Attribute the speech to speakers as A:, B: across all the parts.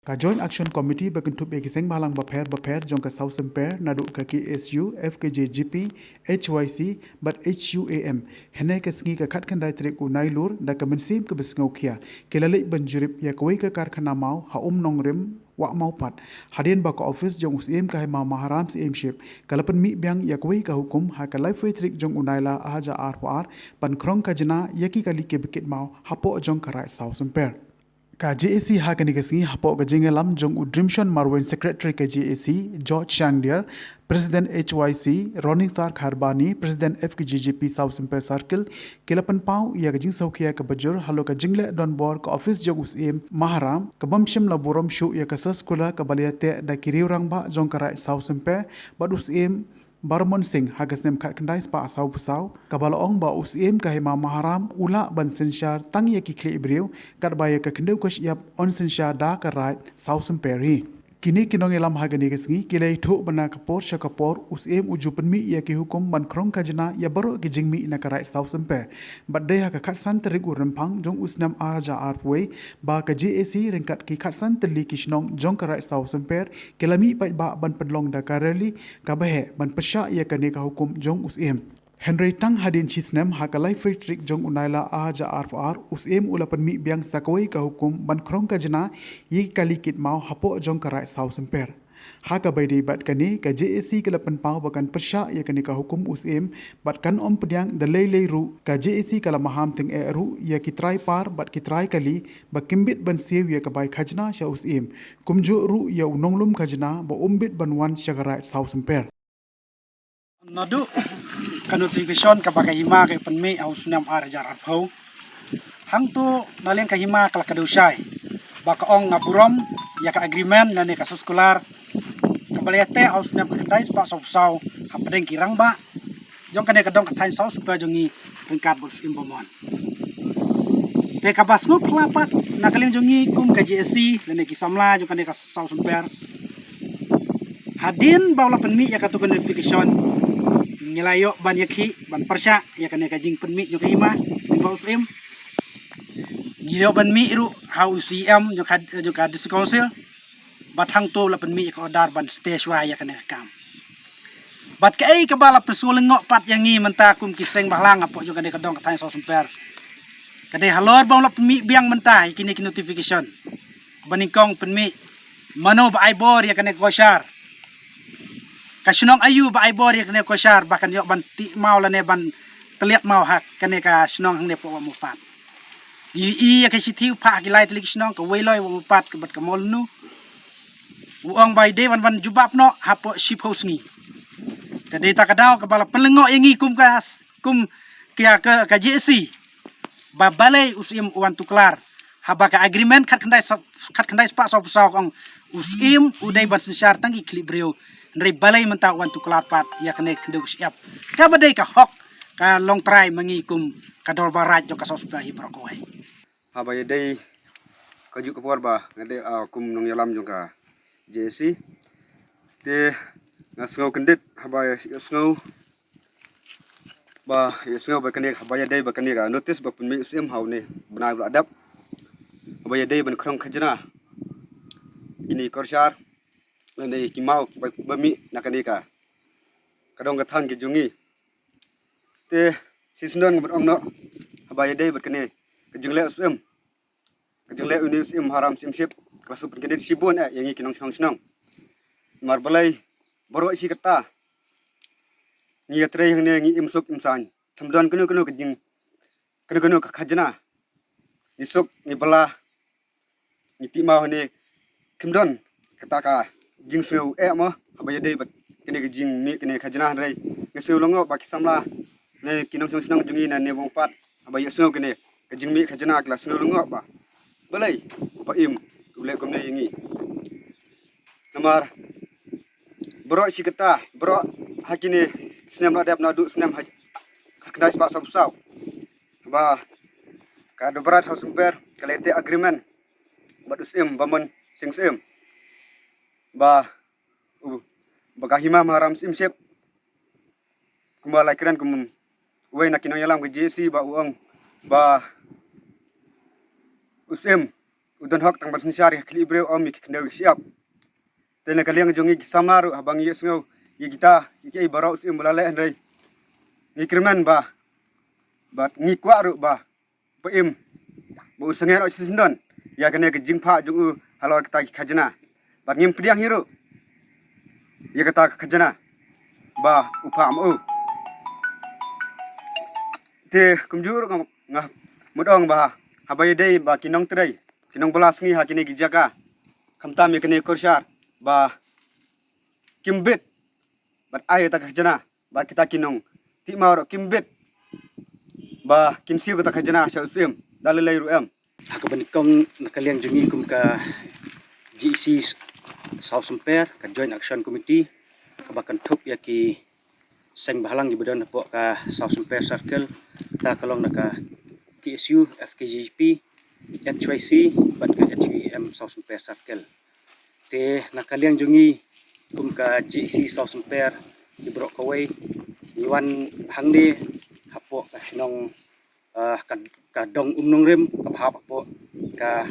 A: Ka Joint Action Committee berkentup ekiseng balang baper jong ka South Semper naduk ka KSU, FKJGP, HYC, but HUAM. Hene ka sengi ka kat kandai trik unai lur da ka mensim ka besngau kia. Kelalik benjurip ya kawai ka karkhana mau ha nong rim wak mau pat. Hadian baka office jong usim ka hema maharam si aimship. Kalapan mi biang ya kawai ka hukum ha ka life trik jong unai la ahaja ar pan krong ka jena yaki kali ke bekit mau hapo jong ka right South Semper. Ka JAC ha kani kasingi hapo ka jingelam jong udrimshon Marwen Secretary ka JAC George Shangdier, President HYC Ronnie Star Kharbani, President FKGGP South Semper Circle, Kilapan Pau ya ka jing saukia ka bajur halo ka jingle don bor ka office jong usim Maharam ka bamshim laborom shu ya ka sekolah ka baliate da kiriu rangba jong ka right South Semper bad usim Barmon Singh hagas nem kat kendai spa asau pusau kabala ong ba usim ka hema maharam ula ban sensyar tang ya ki kle ibriu kat baya ka kendeu kos yap on sensyar da ka right South Peri kini kinong elam hagani kesngi kilai thuk bana kapor syakapor usim uju penmi ya ki hukum ban krong kajna ya baru ki jingmi na ka right South Semper badai ha ka khatsan terik urempang jong usnam aja arpwe ba ka JAC ringkat ki khatsan terli kisnong jong ka right South Semper kelami pai ba ban penlong da ka rally ka bahe ban pesya ya ka ne ka hukum jong usim Henry Tang hadin chisnem hakalai Frederick jong unaila aja arfar usim ulapan mi biang sakoi ka hukum ban krong ka jena yi kali kit mau hapo jong ka right South Semper. Haka bai di bat kani ka JAC ke lapan pau bakan persya ya kani ka hukum usim bat kan om pediang da lei ru ka JAC kala maham ting ru ya kitrai par bat kitrai kali bakimbit ban siu ya ka bai khajna sya usim kumju ru ya unonglum khajna ba umbit ban wan sya ka right South Semper.
B: Nadu notification kabaga hima kay panmi au sunam arajar arpau hang tu naleng ka hima kala kadusay baka ong ngaburom ya ka agreement na ni kasus kular kabalete au sunam kendai spa saw hapadeng kirang ba jong kane kadong kathain saw supaya jongi ringkat bos imbomon te kabas ngup lapat nakaling jongi kum ka JSC lene kisamla jong kane ka saw sumper hadin bawla panmi ya ka tu notification nilayo ban yakhi ban persya ya kane kajing penmi jo kima ba usim nilayo ban mi ru how CM jo ka district council bathang to la penmi ko dar ban stage wa ya kane kam bat kai ka bala persul ngok pat yangi menta kum kiseng bahlang apo jo kane kadong katai so semper kade halor bang la penmi biang menta kini notification baningkong penmi mano ba aibor ya kane kosyar kasunong ayu ba aibor ya kene kosyar bahkan yo ban ti mau la ne ban teliat mau hak kene ka sunong hang ne po mo pat i ya ke sithi pha ki lai telik sunong ka weiloi mo pat ka bat ka mol nu uang bai de ban jubap no hapo ship house ni ka data ka daw ka bala pelengo yangi kum kia ka JSC ba balai usim uan tuklar haba ka agreement khat khandai spa so pusau kong usim udai ban sensyar tangi klibreu Nri balai menta wan tu kelapat ya kene kenduk siap. Ka badai ka hok ka long try mengikum ka dol barat jo ka sosbahi brokoi.
C: Aba yadai kaju ka por ba ngade kum nong yalam jo ka JC te ngasngau kendit haba yasngau ba kene haba yadai ba kene ka notice ba pun mi usim hau ne bna adap haba yadai ban krong khajna ini korsyar lene kimau bami nakanika kadong kathan ki jungi te sisnon bat ongno habaya dei bat kene kejungle usum kejungle usim haram simsip kasu penkedit sibun yangi kinong snong marbalai boro isi kata ni yatre yang ne ngi imsuk imsan thamdon kenu kejing kenu khajna isuk ni bala ni timau ne kimdon kataka jing seu mo habaya dei bat kene jing mi kene khajna rai ngeseu longo baki samla ne kinong snong jungi na ne bong pat habaya seu kene jing mi khajna klas seu longo ba balai pa im tule kom ne yingi namar bro sikata bro hakine snam adap na du snam khakdai spa sapsau ba ka dobrat house umper kalete agreement badusim bamon singsem ba bagahima maram simsep kumbala kiran kum we nakinong yalam ke JC ba uang ba usem udon hok tang ban syari kli breu om ki kendau siap tena kaliang jongi samaru habang yes ngau ye kita iki barau sim bulale andai ni kirman ba ngi kwa ru ba paim bu sengen o sindon ya kene ke jingpha jungu halor kita khajna ba ngim priang hiru ya kata khajna ba upa mu te kumjur ngah mudong ba habai dei ba kinong trei kinong belas ngi hakini gijaka kamta me kene korshar ba kimbit bat ay ta khajna ba kita kinong ti mauro kimbit ba kinsiu ta khajna sa usem dalalai ruam
D: Hakabanikong nakaliang jungi kum ka GEC South Semper ka Joint Action Committee kabakan thup ya ki seng bahalang gibadan po ka South Semper Circle ta kalong naka KSU FKGP HYC bat ka HUEM South Semper Circle te nakaliang jungi kum ka GEC South Semper gibrok kawai niwan hangde hapo ka sinong ka dong umnong rem ka bahap po ka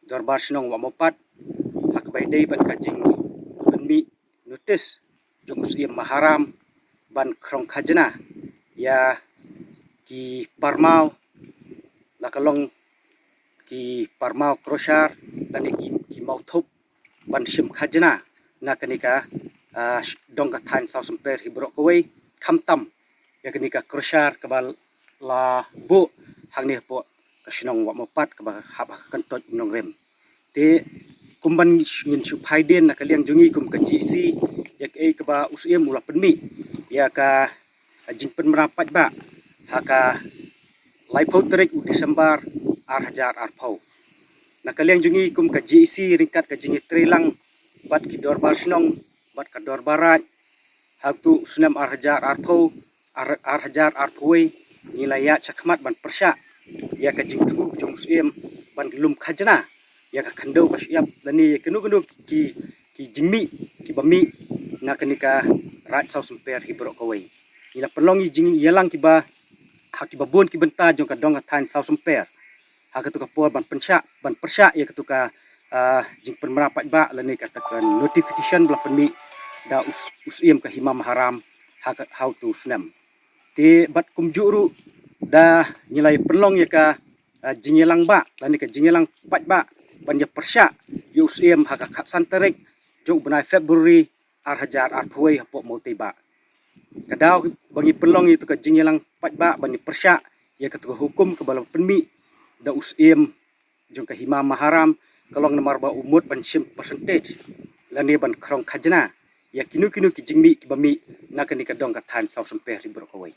D: dorbar sinong wamopat hakbay day ban kajing benmi notice jong usia maharam ban krong khajna ya ki parmau lakalong ki parmau kroshar tani ki mau thop ban sim khajna na kanika dong ka than South Semper hibrok kawai khamtam ya kanika kroshar kabal la bu hangni po kasinong wa mopat ka haba kantot nong rem te kumban ngin su phaiden na kaliang jungi kum ka GC yak e ka ba usiem ula penmi ya ka jingpen merapat ba haka laipo terik u Desember hajar arpau na kaliang jungi kum ka GC ringkat ka jingi trelang bat ki dorbar sinong bat ka dorbarat haktu sunam hajar arpau hajar arpui nilai cakmat ban persya ya ka jing temu jong usiem ban lum khajna ya ka khandau ka siap dani kenu ki jingmi ki bami na kanika rat South Semper hibrok kawai ila pelongi jing yalang ki ba haki babon ki benta jong ka dong ka than South Semper haka tu ka por ban persya ya ka tu ka jing pen merapat ba lani katakan notification bla penmi da usiem ka himam haram haka how to snam te bat kumjuru da nilai perlong ya ka jingelang ba lani ka jingelang pat ba banja persya yu usiem haka kapsan terik jong benai Februari hajar arpui hapo mote ba kadau bagi perlong itu ka jingelang pat ba bani persya ya ka hukum ke bala penmi da usiem jong ka hima maharam kalong nomor ba umut ban sim percentage lani ban krong khajna ya kinu ki jingmi ki bami na kanika dong ka than South Semper hibrok kawai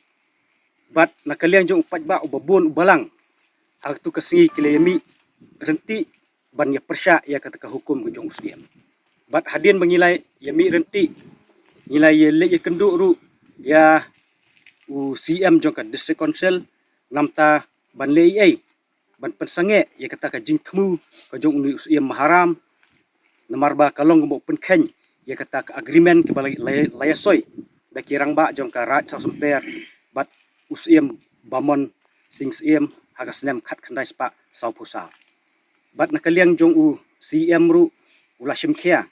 D: bat nakaliang jong upat ba ubabun ubalang hak tu kasingi kilemi renti ban ya persya ya kata hukum ke jong usiem bat hadin bangilai yami renti nilai ye le kendu ru ya CM jong ka district council namta ban le ai ban pensange ya kata ka jing temu ka jong uni usiem maharam namar ba kalong mo penkhen ya kata ka agreement ke balai layasoi da kirang ba jong ka rat South Semper bat usiem bamon sing siem hagas nem khat khandai spa sau pusa bat nakaliang jong CM ru ula simkhia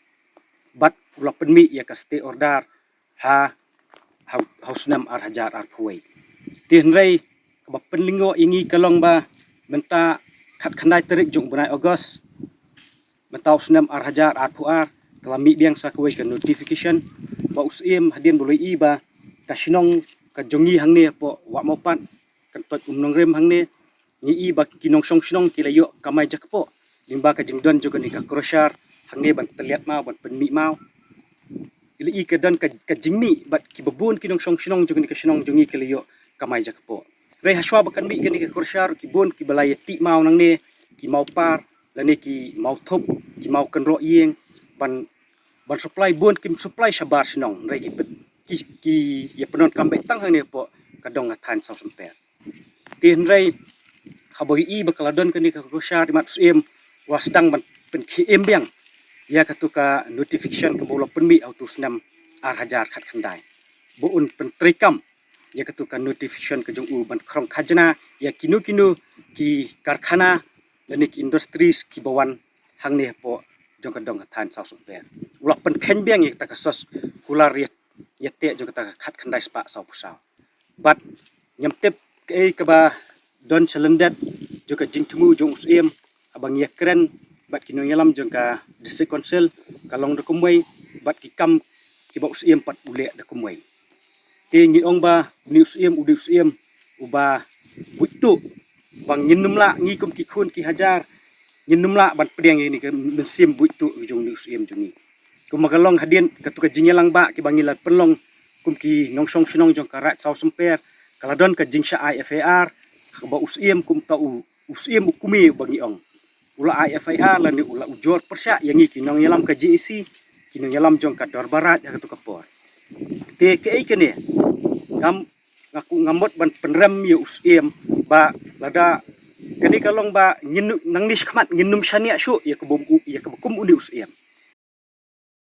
D: bat ula penmi ya ka stay order haus nem hajar arpui tinrei ba penlingo ingi kalong ba menta khat khandai terik jong bunai Ogos mentau nem hajar arpuar kelami biang sakwe ka notification ba usiem hadin boloi ba kasinong ka jongi hangne po wa mopat kantot umnong rem hangne ni ba kinong song sinong kilayo kamay jakpo limba ka jingdon juga ni ka kroshar hangne ban teliat mau ban penmi mau ili ka dan ka jingmi bat ki babun kinong song sinong juga ni ka sinong jongi kilayo kamay jakpo re haswa bakan mi gani ka kroshar ki bon ki balaya ti mau nangne ki mau par lani ki mau thop ki mau kenro yeng ban supply bon kim supply sabar sinong re ki ya penon kambek tang hang ne po kadong than South Semper tin rei haboi bakaladon kani ka kroshar mat usiem wasdang ban pen KM biang ya katuka notification ke bola penmi auto senam hajar khat khandai buun pen trikam ya katuka notification ke jong ban krong khajna ya kinu ki karkhana dan ki industri ki bawan hang ni po jong ka dong ka tan South Sumper ulak pen ken biang ik ta ka sos kular yete jong ka khat khandai spa sau pusau but nyam tep ke ka ba don selendet jong ka jing temu jong usiem abang ye kren bat ki nonyalam jong ka district council kalong de kumwei bat ki kam ki ba usiem pat ule de kumwei te ngi ong ba ni usiem udi usiem uba butu bang nyinum la ngi kum ki khun ki hajar nyinum la ban pedeng ini ke mensim butu jong ni usiem jong ni kum magalong hadien katuka jingelang ba ki bangilat penlong kum ki nongsong sunong jong karat South Sumper kaladon ka jingsha IFAR ba usiem kum ta usiem ukumi bangi ong ula IFAR la ni ula ujor persya yang ki nong yalam ka GEC ki nong yalam jong ka Dor Barat ya katuka por te ke kene ngam ngaku ngamot ban penrem ye usiem ba lada kani kalong ba nang nis khamat nginum shania shu ya ke bom ya ke kum uni usiem